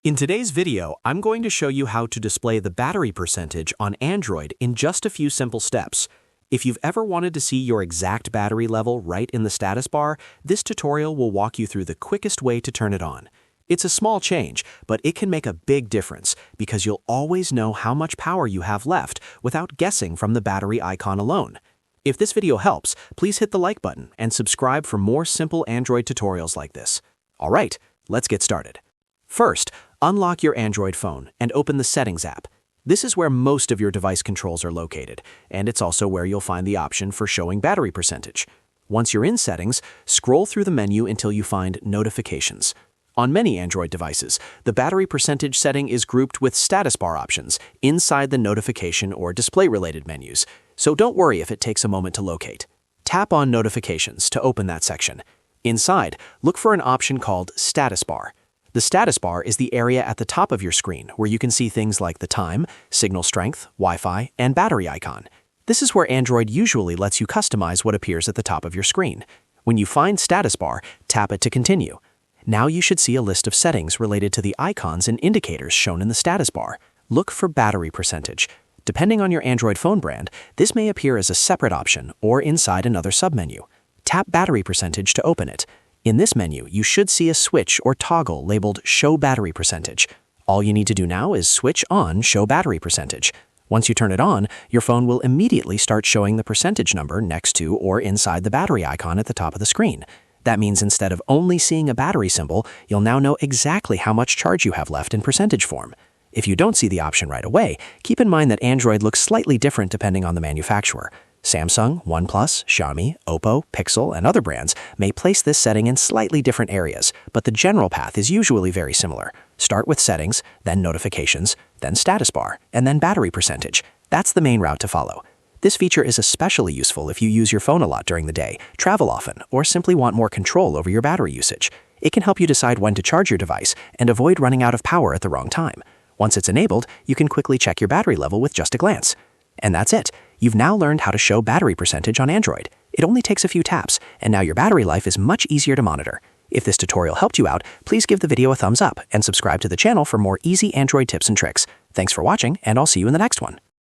In today's video, I'm going to show you how to display the battery percentage on Android in just a few simple steps. If you've ever wanted to see your exact battery level right in the status bar, this tutorial will walk you through the quickest way to turn it on. It's a small change, but it can make a big difference because you'll always know how much power you have left without guessing from the battery icon alone. If this video helps, please hit the like button and subscribe for more simple Android tutorials like this. All right, let's get started. First, unlock your Android phone and open the Settings app. This is where most of your device controls are located, and it's also where you'll find the option for showing battery percentage. Once you're in Settings, scroll through the menu until you find Notifications. On many Android devices, the battery percentage setting is grouped with status bar options inside the notification or display-related menus, so don't worry if it takes a moment to locate. Tap on Notifications to open that section. Inside, look for an option called Status Bar. The status bar is the area at the top of your screen where you can see things like the time, signal strength, Wi-Fi, and battery icon. This is where Android usually lets you customize what appears at the top of your screen. When you find status bar, tap it to continue. Now you should see a list of settings related to the icons and indicators shown in the status bar. Look for battery percentage. Depending on your Android phone brand, this may appear as a separate option or inside another submenu. Tap battery percentage to open it. In this menu, you should see a switch or toggle labeled Show Battery Percentage. All you need to do now is switch on Show Battery Percentage. Once you turn it on, your phone will immediately start showing the percentage number next to or inside the battery icon at the top of the screen. That means instead of only seeing a battery symbol, you'll now know exactly how much charge you have left in percentage form. If you don't see the option right away, keep in mind that Android looks slightly different depending on the manufacturer. Samsung, OnePlus, Xiaomi, Oppo, Pixel, and other brands may place this setting in slightly different areas, but the general path is usually very similar. Start with Settings, then Notifications, then Status Bar, and then Battery Percentage. That's the main route to follow. This feature is especially useful if you use your phone a lot during the day, travel often, or simply want more control over your battery usage. It can help you decide when to charge your device and avoid running out of power at the wrong time. Once it's enabled, you can quickly check your battery level with just a glance. And that's it. You've now learned how to show battery percentage on Android. It only takes a few taps, and now your battery life is much easier to monitor. If this tutorial helped you out, please give the video a thumbs up and subscribe to the channel for more easy Android tips and tricks. Thanks for watching, and I'll see you in the next one.